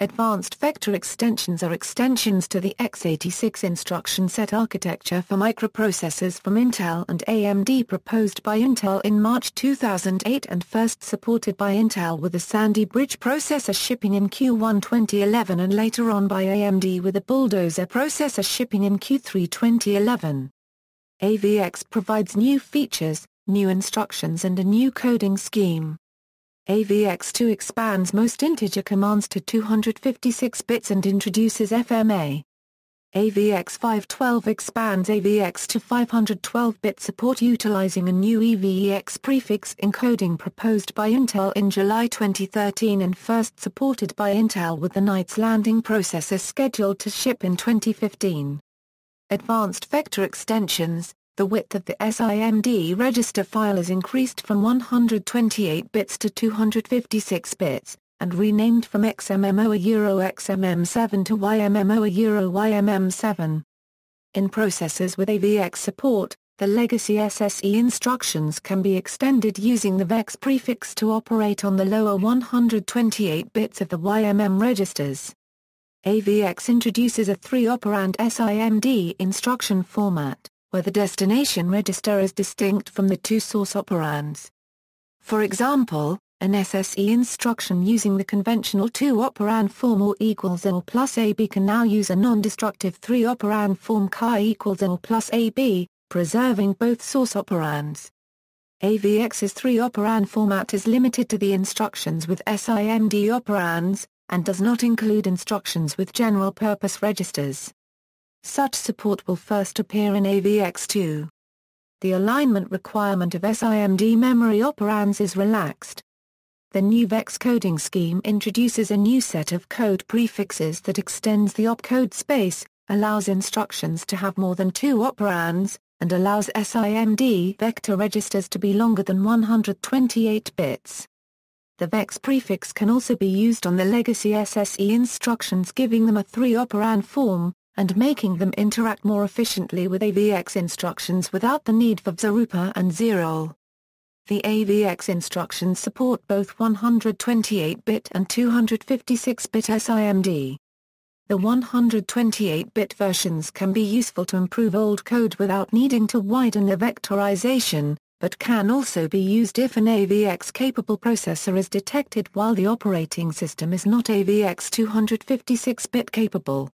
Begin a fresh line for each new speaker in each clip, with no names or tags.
Advanced vector extensions are extensions to the x86 instruction set architecture for microprocessors from Intel and AMD, proposed by Intel in March 2008 and first supported by Intel with the Sandy Bridge processor shipping in Q1 2011 and later on by AMD with the Bulldozer processor shipping in Q3 2011. AVEX provides new features, new instructions and a new coding scheme. AVEX2 expands most integer commands to 256 bits and introduces FMA. AVEX512 expands AVEX to 512-bit support utilizing a new EVEX prefix encoding proposed by Intel in July 2013 and first supported by Intel with the Knights Landing processor scheduled to ship in 2015. Advanced vector extensions. The width of the SIMD register file is increased from 128 bits to 256 bits, and renamed from XMMO-XMM7 to YMMO-YMM7. In processors with AVEX support, the legacy SSE instructions can be extended using the VEX prefix to operate on the lower 128 bits of the YMM registers. AVEX introduces a 3-operand SIMD instruction format, where the destination register is distinct from the two source operands. For example, an SSE instruction using the conventional 2-operand form or equals L plus AB can now use a non-destructive 3-operand form chi equals L plus AB, preserving both source operands. AVEX's 3-operand format is limited to the instructions with SIMD operands, and does not include instructions with general-purpose registers. Such support will first appear in AVEX2. The alignment requirement of SIMD memory operands is relaxed. The new VEX coding scheme introduces a new set of code prefixes that extends the opcode space, allows instructions to have more than 2 operands, and allows SIMD vector registers to be longer than 128 bits. The VEX prefix can also be used on the legacy SSE instructions, giving them a 3-operand form, and making them interact more efficiently with AVEX instructions without the need for Zarupa and Zerol. The AVEX instructions support both 128-bit and 256-bit SIMD. The 128-bit versions can be useful to improve old code without needing to widen the vectorization, but can also be used if an AVEX-capable processor is detected while the operating system is not AVEX 256-bit capable.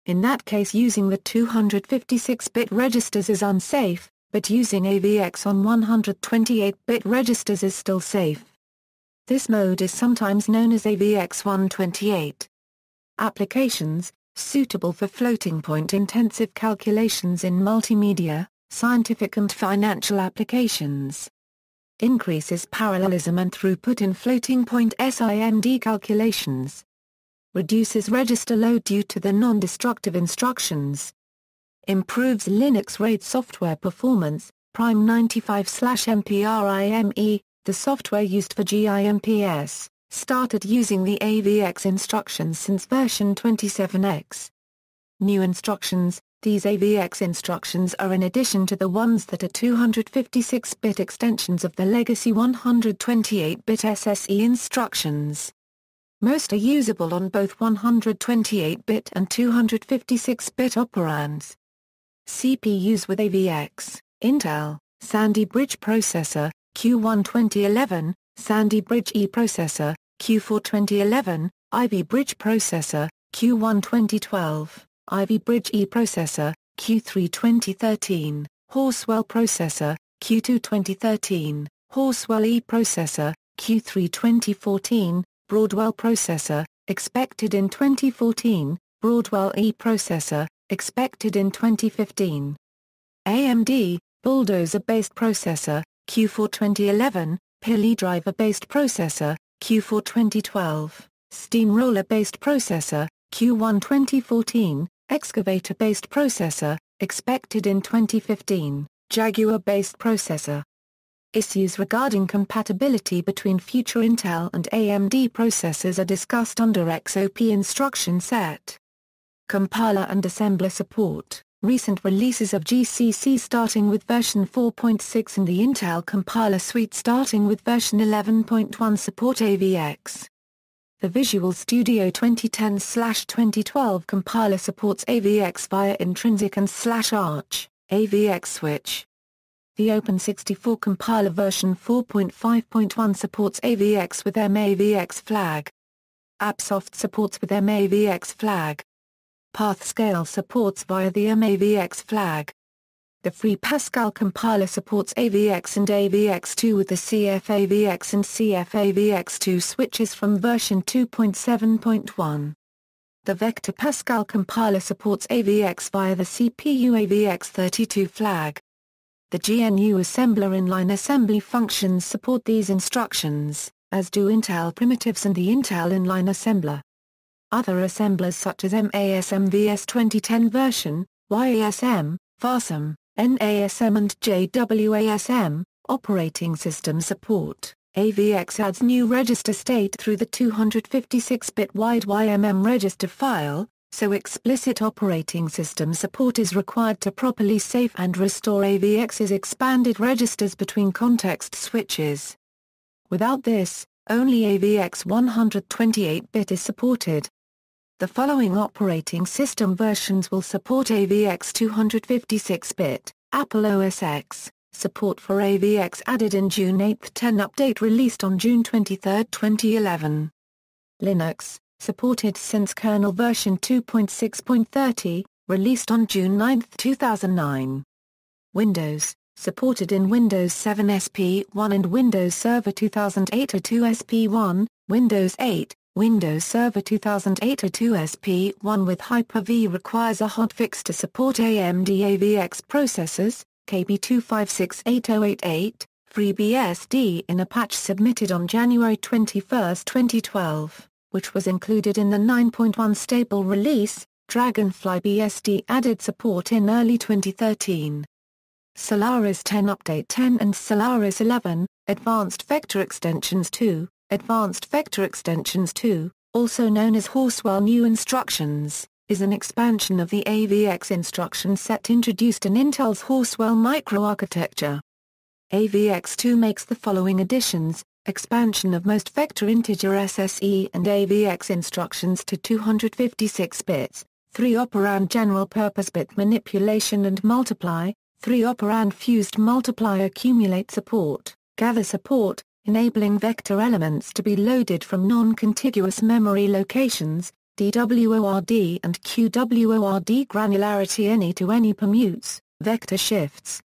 In that case, using the 256-bit registers is unsafe, but using AVEX on 128-bit registers is still safe. This mode is sometimes known as AVEX 128. Applications, suitable for floating-point intensive calculations in multimedia, scientific and financial applications. Increases parallelism and throughput in floating-point SIMD calculations. Reduces register load due to the non-destructive instructions. Improves Linux RAID software performance. Prime 95/MPRIME, the software used for GIMPS, started using the AVEX instructions since version 27X. New instructions. These AVEX instructions are in addition to the ones that are 256-bit extensions of the legacy 128-bit SSE instructions. Most are usable on both 128-bit and 256-bit operands. CPUs with AVEX, Intel, Sandy Bridge processor, Q1 2011, Sandy Bridge E processor, Q4 2011, Ivy Bridge processor, Q1 2012, Ivy Bridge E processor, Q3 2013, Horsewell processor, Q2 2013, Horsewell E processor, Q3 2014, Broadwell processor, expected in 2014, Broadwell E processor, expected in 2015. AMD, Bulldozer-based processor, Q4 2011, Pili driver-based processor, Q4 2012, Steamroller-based processor, Q1 2014, Excavator-based processor, expected in 2015, Jaguar-based processor. Issues regarding compatibility between future Intel and AMD processors are discussed under XOP instruction set. Compiler and assembler support. Recent releases of GCC starting with version 4.6 and the Intel compiler suite starting with version 11.1 support AVEX. The Visual Studio 2010/2012 compiler supports AVX via intrinsic and /Arch, AVX switch. The Open64 compiler version 4.5.1 supports AVX with MAVX flag. AppSoft supports with MAVX flag. PathScale supports via the MAVX flag. The Free Pascal compiler supports AVX and AVX2 with the CFAVX and CFAVX2 switches from version 2.7.1. The Vector Pascal compiler supports AVX via the CPU AVX32 flag. The GNU assembler inline assembly functions support these instructions, as do Intel primitives and the Intel inline assembler. Other assemblers such as MASM VS 2010 version, YASM, FASM, NASM and JWASM, operating system support. AVX adds new register state through the 256-bit wide YMM register file, so explicit operating system support is required to properly save and restore AVX's expanded registers between context switches. Without this, only AVX 128-bit is supported. The following operating system versions will support AVX 256-bit, Apple OS X, support for AVX added in June 8, 10 update released on June 23, 2011. Linux, supported since kernel version 2.6.30, released on June 9, 2009. Windows, supported in Windows 7 SP1 and Windows Server 2008-02 SP1, Windows 8, Windows Server 2008-02 SP1 with Hyper-V requires a hotfix to support AMD AVX processors, KB2568088, FreeBSD in a patch submitted on January 21, 2012, which was included in the 9.1 stable release. Dragonfly BSD added support in early 2013. Solaris 10 Update 10 and Solaris 11, Advanced Vector Extensions 2, Advanced Vector Extensions 2, also known as Horsewell New Instructions, is an expansion of the AVX instruction set introduced in Intel's Horsewell microarchitecture. AVX2 makes the following additions: expansion of most vector integer SSE and AVX instructions to 256 bits, 3-operand general-purpose bit manipulation and multiply, 3-operand fused multiply accumulate support, gather support, enabling vector elements to be loaded from non-contiguous memory locations, DWORD and QWORD granularity any-to-any permutes, vector shifts.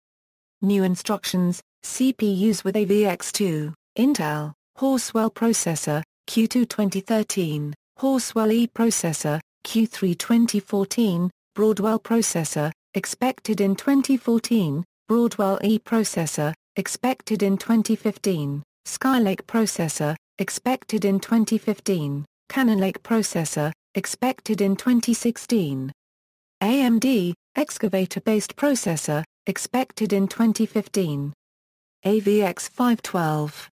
New instructions, CPUs with AVX2, Intel, Horsewell processor, Q2 2013, Horsewell E processor, Q3 2014, Broadwell processor, expected in 2014, Broadwell E processor, expected in 2015, Skylake processor, expected in 2015, Cannon Lake processor, expected in 2016. AMD, excavator-based processor, expected in 2015. AVX 512.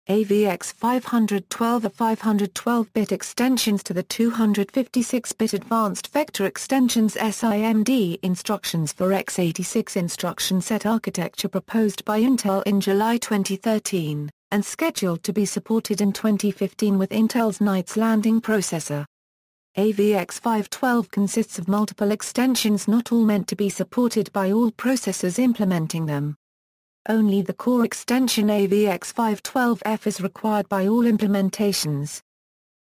AVX 512 are 512-bit extensions to the 256-bit Advanced Vector Extensions SIMD instructions for x86 instruction set architecture proposed by Intel in July 2013, and scheduled to be supported in 2015 with Intel's Knights Landing processor. AVX 512 consists of multiple extensions not all meant to be supported by all processors implementing them. Only the core extension AVX 512F is required by all implementations.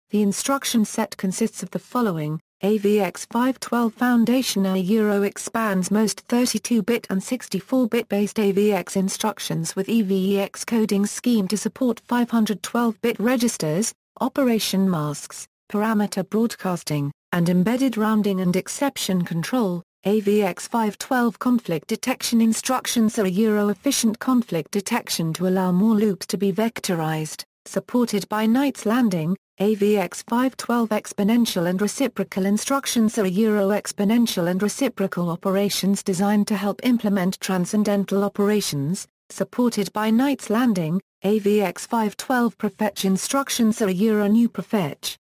The instruction set consists of the following: AVX 512 Foundation expands most 32-bit and 64-bit based AVX instructions with EVEX coding scheme to support 512-bit registers, operation masks, parameter broadcasting, and embedded rounding and exception control. AVX 512 conflict detection instructions are efficient conflict detection to allow more loops to be vectorized, supported by Knights Landing. AVX 512 exponential and reciprocal instructions are exponential and reciprocal operations designed to help implement transcendental operations, supported by Knights Landing. AVX 512 prefetch instructions are new prefetch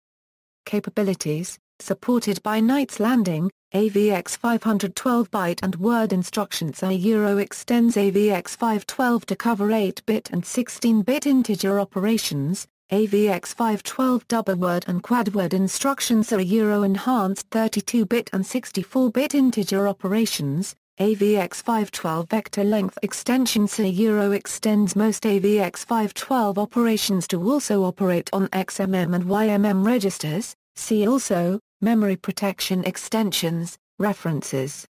capabilities, supported by Knights Landing. AVX 512 byte and word instructions are extends AVX 512 to cover 8-bit and 16-bit integer operations. AVX 512 double word and quad word instructions are Euro-enhanced 32-bit and 64-bit integer operations. AVX 512 vector length extension Euro extends most AVX 512 operations to also operate on XMM and YMM registers. See also, memory protection extensions, references.